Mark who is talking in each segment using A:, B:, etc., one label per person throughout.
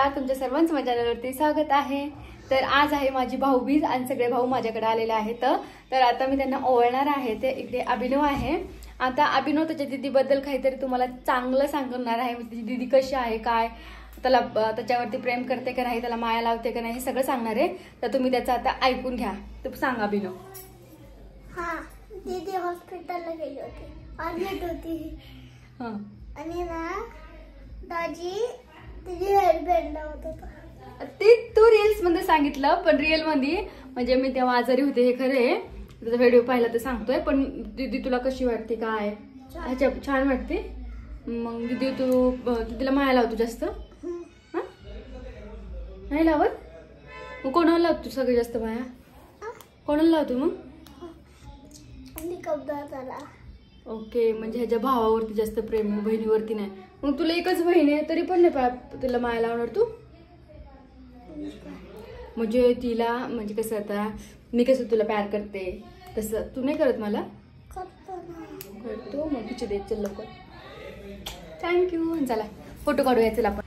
A: नमस्कार, तुमच्या सर्वांचं माझ्या चॅनलवरती स्वागत आहे। तर आज आहे माझी भाऊबीज आणि सगळे भाऊ माझ्याकडे आलेले आहेत। तर आता मी त्यांना ओवाळणार आहे। ते इकडे अभिनव आहे। आता अभिनव त्याच्या दीदीबद्दल काहीतरी तुम्हाला चांगलं सांगणार आहे। त्याची दीदी कशी आहे, काय त्याला त्याच्यावरती प्रेम करते का नाही, त्याला माया लावते का नाही, हे सगळं सांगणार आहे। तर तुम्ही त्याचं आता ऐकून घ्या। तू सांग अभिनव।
B: हां, दीदी हॉस्पिटलला गेली होती, ॲडमिट होती।
A: हां,
B: आणि ना दाजी तिची हेअरबँड लावत होता।
A: ते तू रील्स मध्ये सांगितलं, पण रिअल मध्ये म्हणजे मी तेव्हा आजारी होते हे खरे। त्याचा व्हिडिओ पाहिला तर सांगतोय। पण दीदी तुला कशी वाटते, काय ह्याच्या छान वाटते? मग दीदी तू दीदीला माया लावतो जास्त? हां, नाही लावत? मग कोणाला लावतो सगळं जास्त माया? कोणाला लावतो मग?
B: कबदाला।
A: ओके, म्हणजे ह्याच्या भावावरती जास्त प्रेम आहे, बहिणीवरती नाही। मग तुला एकच बहीण आहे तरी पण नाही तुला माया लावणार तू? म्हणजे तिला म्हणजे कसं, आता मी कसं तुला प्यार करते तसं तू नाही करत मला? करतो। मग तिची देत चल लवकर। थँक्यू। चला फोटो काढूया चला आपण।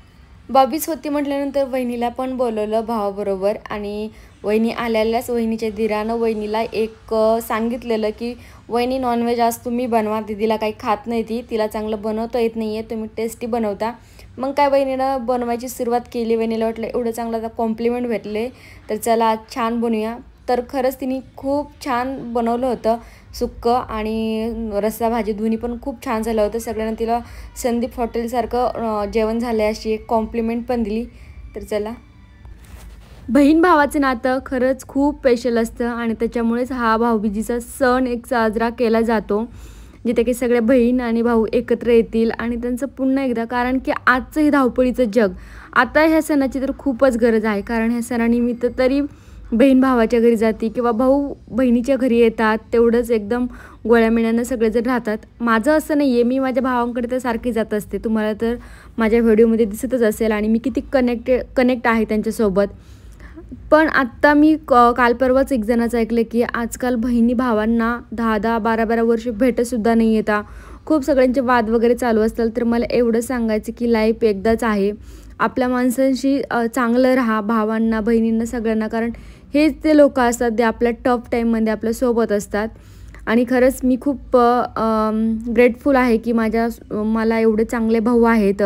A: बॉबीच होती म्हटल्यानंतर वहिनीला पण बोलवलं भावाबरोबर। आणि वहिनी आल्यालाच वहिनीच्या दिरानं वहिनीला एक सांगितलेलं की वहिनी नॉनव्हेज आज तुम्ही बनवा, दीदीला काही खात नाही ती, तिला चांगलं बनवता येत नाही आहे, तुम्ही टेस्टी बनवता। मग काय वहिनीनं बनवायची सुरुवात केली। वहिनीला वाटलं एवढं चांगलं आता कॉम्प्लिमेंट भेटले तर चला आज छान बनवूया। तर खरंच तिने खूप छान बनवलं होतं, सुक्कं आणि रस्सा भाजी दोन्ही पण खूप छान झालं होतं। सगळ्यांना तिला संदीप हॉटेलसारखं जेवण झालं अशी एक कॉम्प्लिमेंट पण दिली। तर चला, बहीण भावाचं नातं खरंच खूप स्पेशल असतं आणि त्याच्यामुळेच हा भाऊबीजीचा सण एक साजरा केला जातो, जिथे की सगळे बहीण आणि भाऊ एकत्र येतील आणि त्यांचं पुन्हा एकदा, कारण की आजचं हे धावपळीचं जग, आता ह्या सणाची तर खूपच गरज आहे। कारण ह्या सणानिमित्त तरी बहीण भावाच्या घरी जाते किंवा भाऊ बहिणीच्या घरी येतात, तेवढंच एकदम गोळ्यामेळ्यानं सगळेजण राहतात। माझं असं नाही आहे, मी माझ्या भावांकडे तर सारखी जात असते, तुम्हाला तर माझ्या व्हिडिओमध्ये दिसतच असेल आणि मी किती कनेक्ट आहे त्यांच्यासोबत। पण आत्ता मी काल परवाच एक जणाचं ऐकलं की आजकाल बहिणी भावांना 10-10, 12-12 वर्ष भेटतसुद्धा नाही येतात, खूप सगळ्यांचे वाद वगैरे चालू असतात। तर मला एवढं सांगायचं की लाईफ एकदाच आहे, आपल्या माणसांशी चांगलं राहा, भावांना बहिणींना सगळ्यांना, कारण हेच ते लोक असतात ते आपल्या टफ टाईममध्ये आपल्यासोबत असतात। आणि खरंच मी खूप ग्रेटफुल आहे की मला एवढे चांगले भाऊ आहेत,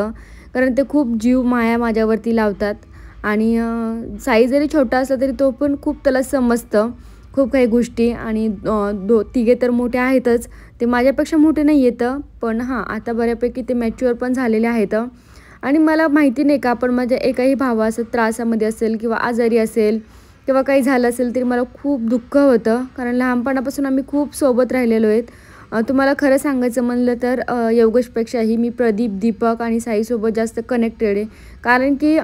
A: कारण ते खूप जीव माया माझ्यावरती लावतात। आणि साई जरी छोटा असला तरी तो पण खूप त्याला समजतं खूप काही गोष्टी। आणि तिघे तर मोठे आहेतच, ते माझ्यापेक्षा मोठे नाही येतं, पण हां आता बऱ्यापैकी ते मॅच्युअर पण झालेले आहेत। आणि मला माहिती नाही का, पण माझ्या एकाही भावाचं त्रासामध्ये असेल किंवा आजारी असेल किंवा काही झालं असेल तरी मला खूप दुःख होतं, कारण लहानपणापासून आम्ही खूप सोबत राहिलेलो आहेत। तुम्हाला खरं सांगायचं म्हणलं तर योगेशपेक्षाही मी प्रदीप, दीपक आणि साईसोबत जास्त कनेक्टेड आहे। कारण की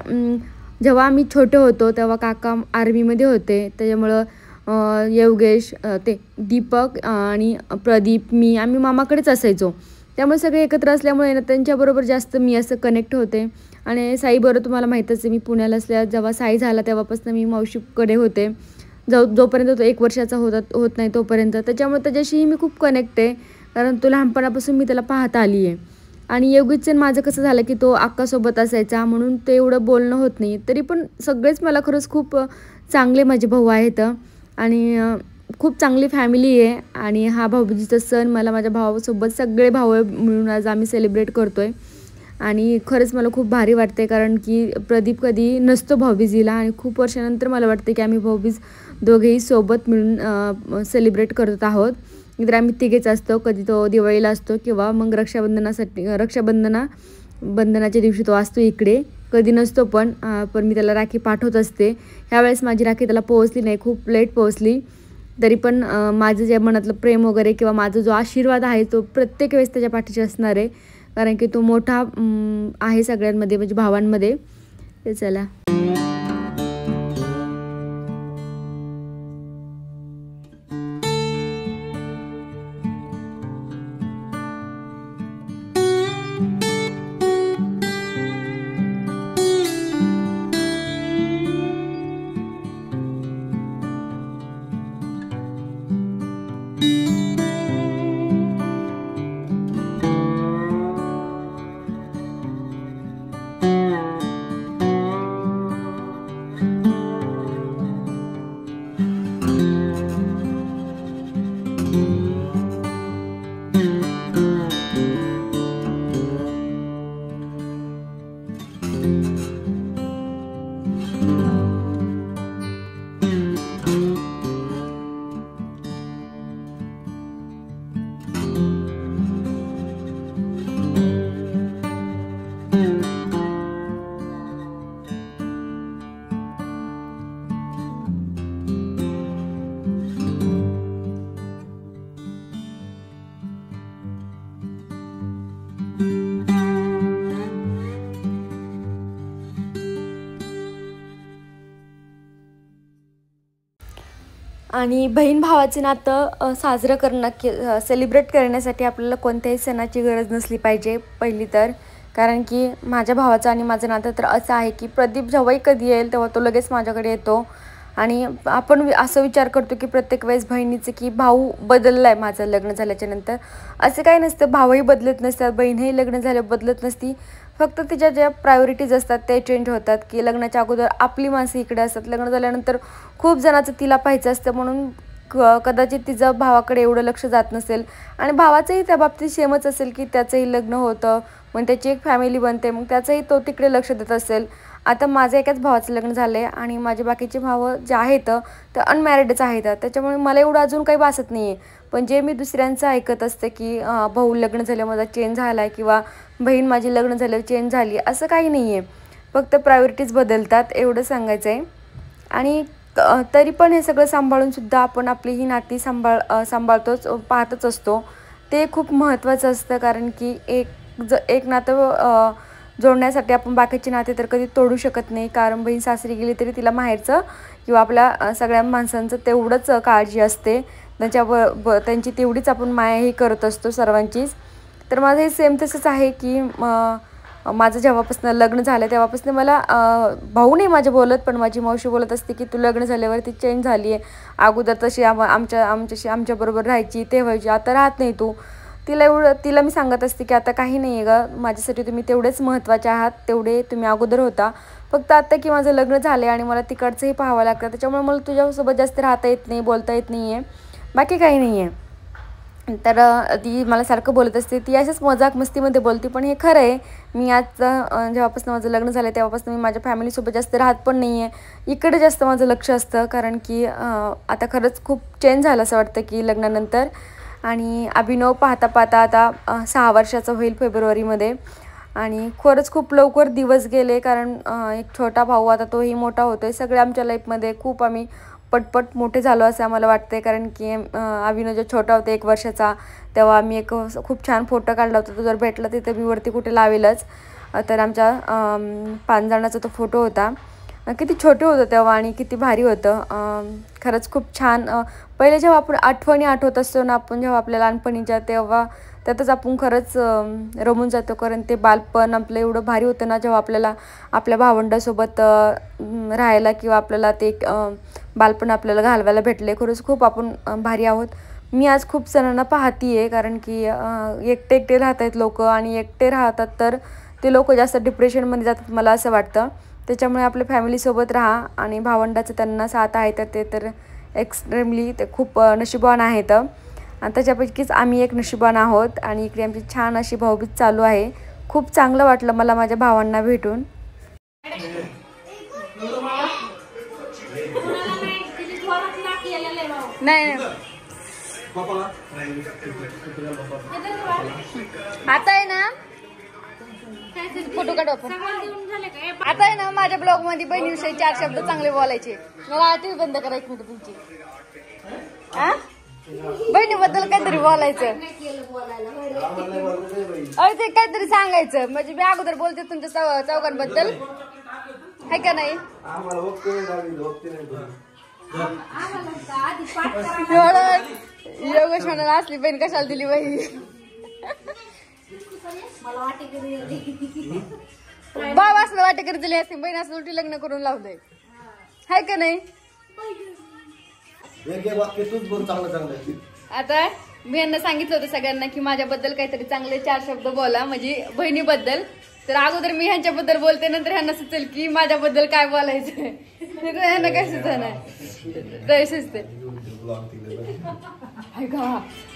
A: जेव्हा आम्ही छोटे होतो तेव्हा काका आर्मीमध्ये होते, त्याच्यामुळं योगेश, ते दीपक आणि प्रदीप, आम्ही मामाकडेच असायचो, त्यामुळे सगळे एकत्र असल्यामुळे ना त्यांच्याबरोबर जास्त मी असं कनेक्ट होते। आणि साईबरोबर तुम्हाला माहीतच आहे, मी पुण्याला जेव्हा साई झाला तेव्हापासून मी मावशीकडे होते, जोपर्यंत तो 1 वर्षाचा होत नाही तोपर्यंत, त्याच्यामुळे त्याच्याशीही मी खूप कनेक्ट आहे, कारण तो लहानपणापासून मी त्याला पाहत आली आहे। आणि योगेशचं माझं कसं झालं की तो अक्कासोबत असायचा म्हणून ते एवढं बोलणं होत नाही, तरी पण सगळेच मला खरंच खूप चांगले माझे भाऊ आहेत आणि खूप चांगली फॅमिली आहे। आणि हा भाऊबीजीचा सण मला माझ्या भावासोबत सगळे भाऊ मिळून आज आम्ही सेलिब्रेट करतो आहे। आणि खरंच मला खूप भारी वाटते, कारण की प्रदीप कधी नसतो भाऊबीजीला आणि खूप वर्षानंतर मला वाटते की आम्ही भाऊबीज दोघेही सोबत मिळून सेलिब्रेट करत आहोत। इतर आम्ही तिघेच असतो, कधी तो दिवाळीला असतो किंवा मग बंधनाच्या दिवशी तो असतो इकडे, कधी नसतो पण मी त्याला राखी पाठवत असते। ह्यावेळेस माझी राखी त्याला पोहोचली नाही, खूप लेट पोहोचली, तरी पण माझं जे मनातलं प्रेम वगैरे किंवा माझा जो आशीर्वाद आहे तो प्रत्येक वेळेस त्याच्या पाठीशी असणार आहे, कारण की तो मोठा आहे सगळ्यांमध्ये, म्हणजे भावांमध्ये। ते चला, आणि बहीण भावाचे नातं साजरं करणं सेलिब्रेट करण्यासाठी आपल्याला कोणत्याही सणाची गरज नसली पाहिजे पहिली तर. कारण की माझ्या भावाचं आणि माझं नातं तर असं आहे की प्रदीप जेव्हाही कधी येईल तेव्हा तो लगेच माझ्याकडे येतो. आणि आपण असं विचार करतो की प्रत्येक वेळेस बहिणीचं की भाऊ बदलला आहे माझं लग्न झाल्याच्या नंतर. असं काही नसतं, भावही बदलत नसतात, बहीणही लग्न झाल्यावर बदलत नसती. फक्त तिच्या ज्या प्रायोरिटीज असतात ते चेंज होतात. की लग्नाच्या अगोदर आपली माणसं इकडे असतात, लग्न झाल्यानंतर खूप जणांचं तिला पाहायचं असतं म्हणून कदाचित तिचं भावाकडे एवढं लक्ष जात नसेल. आणि भावाचंही त्या बाबतीत सेमच असेल की त्याचंही लग्न होतं, मग त्याची एक फॅमिली बनते, मग त्याचंही तो तिकडे लक्ष देत असेल. आता माझं एकाच भावाचं लग्न झालं आहे आणि माझे बाकीचे भावं जे आहेत ते अनमॅरिडच आहेत, त्याच्यामुळे मला एवढं अजून काही भासत नाही आहे. पण जे मी दुसऱ्यांचं ऐकत असते की भाऊ लग्न झाल्यावर माझा चेंज झाला आहे किंवा बहीण माझी लग्न झाल्यावर चेंज झाली, असं काही नाही आहे. फक्त प्रायोरिटीज बदलतात एवढं सांगायचं आहे. आणि तरी पण हे सगळं सांभाळूनसुद्धा आपण आपली ही नाती सांभाळतोच, पाहतच असतो. ते खूप महत्त्वाचं असतं. कारण की एक नातं जोडण्यासाठी आपण बाकीचे नाते तर कधी तोडू शकत नाही. कारण बहीण सासरी गेली तरी तिला माहेरचं किंवा आपल्या सगळ्या माणसांचं तेवढंच काळजी असते, त्यांची तेवढीच आपण मायाही करत असतो सर्वांचीच. तर माझं हे सेम तसंच आहे की माझं जेव्हापासून लग्न झालं तेव्हापासून मला भाऊ नाही माझ्या बोलत, पण माझी मावशी बोलत असते की तू लग्न झाल्यावरती चेंज झाली आहे, अगोदर तशी आमच्याबरोबर राहायची ते व्हायची, आता राहत नाही तू. तिला मी सांगत असते की आता काही नाही आहे गं, माझ्यासाठी तुम्ही तेवढेच महत्त्वाचे आहात, तेवढे तुम्ही अगोदर होता. फक्त आता की माझं लग्न झालं आहे आणि मला तिकडचंही पाहावं लागतं, त्याच्यामुळे मला तुझ्यासोबत जास्त राहता येत नाही, बोलता येत नाही आहे, बाकी काही नाही आहे. तर ती मला सारखं बोलत असते, ती अशाच मजाक मस्तीमध्ये बोलते, पण हे खरं आहे. मी आज जेव्हापासून माझं लग्न झालं तेव्हापासून मी माझ्या फॅमिलीसोबत जास्त राहत पण नाही आहे, इकडे जास्त माझं लक्ष असतं. कारण की आता खरंच खूप चेंज झालं असं वाटतं की लग्नानंतर. आणि अभिनव पाहता पाहता आता 6 वर्षाचा होईल फेब्रुवारीमध्ये. आणि खरंच खूप लवकर दिवस गेले, कारण एक छोटा भाऊ आता तोही मोठा होतो आहे. सगळे आमच्या लाईफमध्ये खूप आम्ही पटपट मोठे झालो असं आम्हाला वाटतं आहे. कारण की अभिनव जो छोटा होता 1 वर्षाचा तेव्हा आम्ही एक खूप छान फोटो काढला होता, तो जर भेटला तिथे मी वरती कुठे लावेलच. तर आमच्या 5 जणांचा तो फोटो होता. किती छोटे होतं तेव्हा आणि किती भारी होतं, खरंच खूप छान. पहिले जेव्हा आपण आठवणी आठवत असतो ना आपण, जेव्हा आपल्या लहानपणीच्या, तेव्हा त्यातच आपण खरंच रमून जातो. कारण ते बालपण आपलं एवढं भारी होतं ना, जेव्हा आपल्याला आपल्या भावंडासोबत राहायला किंवा आपल्याला ते बालपण आपल्याला घालवायला भेटले, खरंच खूप आपण भारी आहोत. मी आज खूप जणांना पाहते आहे, कारण की एकटे राहत आहेत लोक, आणि एकटे राहतात तर ते लोक जास्त डिप्रेशनमध्ये जातात मला असं वाटतं. त्याच्यामुळे आपल्या फॅमिलीसोबत राहा, आणि भावंडाचं त्यांना साथ आहे तर ते तर एक्स्ट्रीमली ते खूप नशीबवान आहेत. आणि त्याच्यापैकीच आम्ही एक नशीबवान आहोत. आणि इकडे आमची छान अशी भाऊबीज चालू आहे. खूप चांगलं वाटलं मला माझ्या भावांना भेटून. नाही आता आहे ना फोटो काढू आपण. आता आहे ना माझ्या ब्लॉग मध्ये बहिणीविषयी 4 शब्द चांगले बोलायचे. मला आधी बंद करा 1 मिनिट तुमची. बहिणीबद्दल काहीतरी बोलायचं, अरे ते काहीतरी सांगायचं. म्हणजे मी अगोदर बोलते तुमच्या चौघांबद्दल, आहे का नाही. योगेश म्हणाला असली बहीण कशाला दिली बाई. बाबा असलं वाटेकरी दिली असते, बहीण असं उलटी लग्न करून लावलंय, हाय का नाही. आता मी यांना सांगितलं होतं सगळ्यांना की माझ्याबद्दल काहीतरी चांगले 4 शब्द बोला, म्हणजे बहिणीबद्दल. तर अगोदर मी ह्यांच्याबद्दल बोलते, नंतर ह्यांना सुचेल की माझ्याबद्दल काय बोलायचं. ह्यांना काय सुचत नाही, सुचते.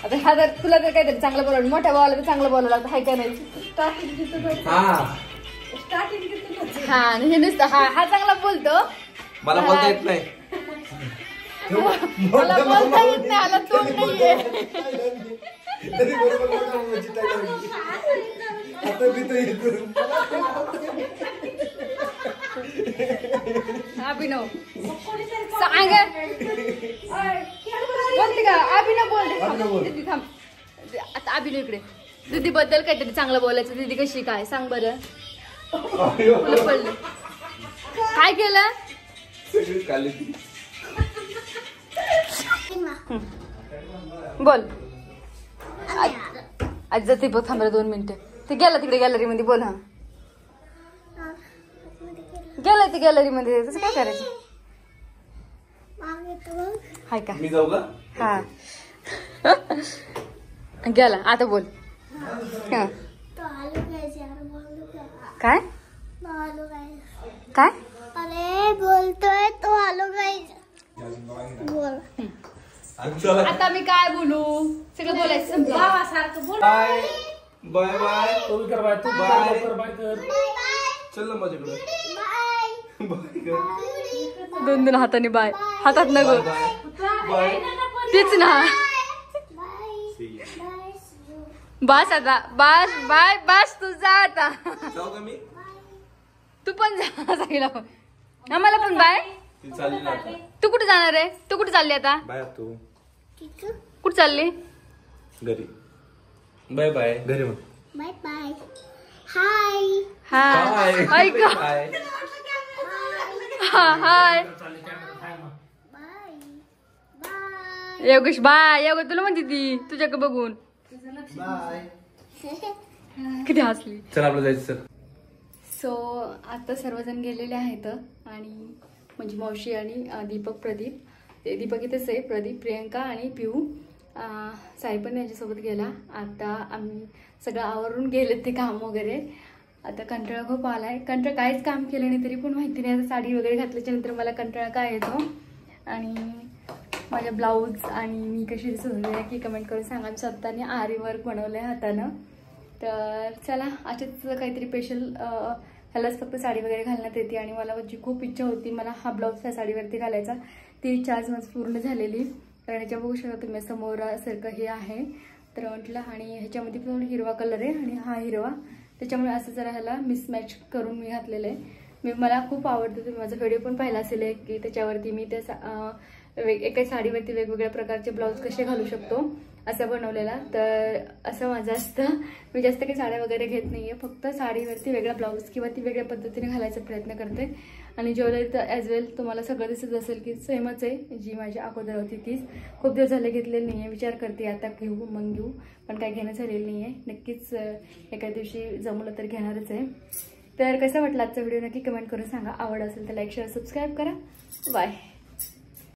A: आता हा जर तुला जर काहीतरी चांगलं बोलावलं, मोठ्या भावाला तर चांगलं बोलावं लागतं, हाय का नाही. हा हे नुसतं हा चांगला बोलतो,
C: मला बोलता येत नाही.
A: मला बोलता येत नाही, आला तोंड नाहीये. अभिनव सांग बोलते का. अभिनव बोलते, दीदी थांब. आता अभिनव इकडे. दीदी बद्दल काहीतरी चांगलं बोलायचं. दीदी कशी काय सांग बरं. पडलं काय केलं. बोल. आज जाते बघ, थांबला 2 मिनिटं. ते गेला तिकडे गॅलरी मध्ये. बोल. हा गेला ते गॅलरी मध्ये. तसं काय करायचं? हाय का?
C: मी जाऊ का?
A: हा गेला. आता बोल. हा काय काय
B: अरे बोलतोय तो आलो गाईज. बोल.
A: आता मी काय बोलू? सगळं बोलायचं
B: भावासारखं बोल.
C: Bye bye bye.
D: तू कर बाय, तू
C: बाय.
D: कर बाय कर.
C: चल ना माझ्याकडे.
B: बाय.
C: बाय कर.
A: 2 हाताने बाय. हातात न गो.
C: बाय.
A: तीच ना. बस आता. बस बाय. बस तू जा आता.
C: जाऊ का मी?
A: तू पण जा. सांगितलं पण. आम्हाला पण बाय.
C: ती चालली ना आता.
A: तू कुठे जाणार आहे? तू कुठे चालली आता?
C: बाय तू.
A: कुठे चालली?
C: घरी. Bye bye. घरी मग.
B: Bye bye. हाय.
A: हाय. ऐक.
C: Bye.
A: Hi.
B: Bye. Bye.
A: Yogesh bye. Yogesh तुला म्हणते ती तुझ्याकडे बघून.
C: बाय.
A: किती हसली.
C: चल आपलं जायचं सर.
A: सो आता सर्वजण गेलेले आहेत आणि म्हणजे मावशी आणि दीपक प्रदीप. ते दीपक इथेच आहे. प्रदीप प्रियंका आणि पिऊ. साई पण यांच्यासोबत गेला. आता आम्ही सगळं आवरून गेले ते काम वगैरे. आता कंटाळा खूप आला आहे. कंटाळा काहीच काम केलं नाही तरी पण माहिती नाही. आता साडी वगैरे घातल्याच्या नंतर मला कंटाळा काय येतो. आणि माझ्या ब्लाऊज आणि मी कशी दिसत होते की कमेंट करून सांगा. मी स्वतःने आरी वर्क बनवलं आहे हातानं. तर चला असेच काहीतरी स्पेशल. ह्यालाच फक्त साडी वगैरे घालण्यात येते आणि मला जी खूप इच्छा होती मला हा ब्लाऊज त्या साडीवरती घालायचा. ती इच्छा आज माझी पूर्ण झालेली. कारण ह्याच्या बघू शकता तुम्ही समोरासारखं हे आहे. तर म्हटलं आणि ह्याच्यामध्ये पण हिरवा कलर आहे आणि हा हिरवा. त्याच्यामुळे असं जरा ह्याला मिसमॅच करून मी घातलेलं आहे. मला खूप आवडतं. तुम्ही माझा व्हिडिओ पण पाहिला असेल की त्याच्यावरती मी त्या एका साडीवरती वेगवेगळ्या प्रकारचे ब्लाऊज कसे घालू शकतो असं बनवलेला. तर असं माझं असतं. मी जास्त काही साड्या वगैरे घेत नाही आहे. फक्त साडीवरती वेगळा ब्लाऊज किंवा ती वेगळ्या पद्धतीने घालायचा प्रयत्न करते. आणि ज्वेलरी तर ॲज वेल तुम्हाला सगळं दिसत असेल की सेमच आहे जी माझी अगोदर होती तीच. खूप दिवस झाले घेतलेली नाही आहे. विचार करते आता घेऊ मग घेऊ पण काही घेणं झालेलं नाही आहे. नक्कीच एका दिवशी जमलं तर घेणारच आहे. तर कसं वाटलं आजचा व्हिडिओ नक्की कमेंट करून सांगा. आवड असेल तर लाईक शेअर सबस्क्राईब करा. बाय.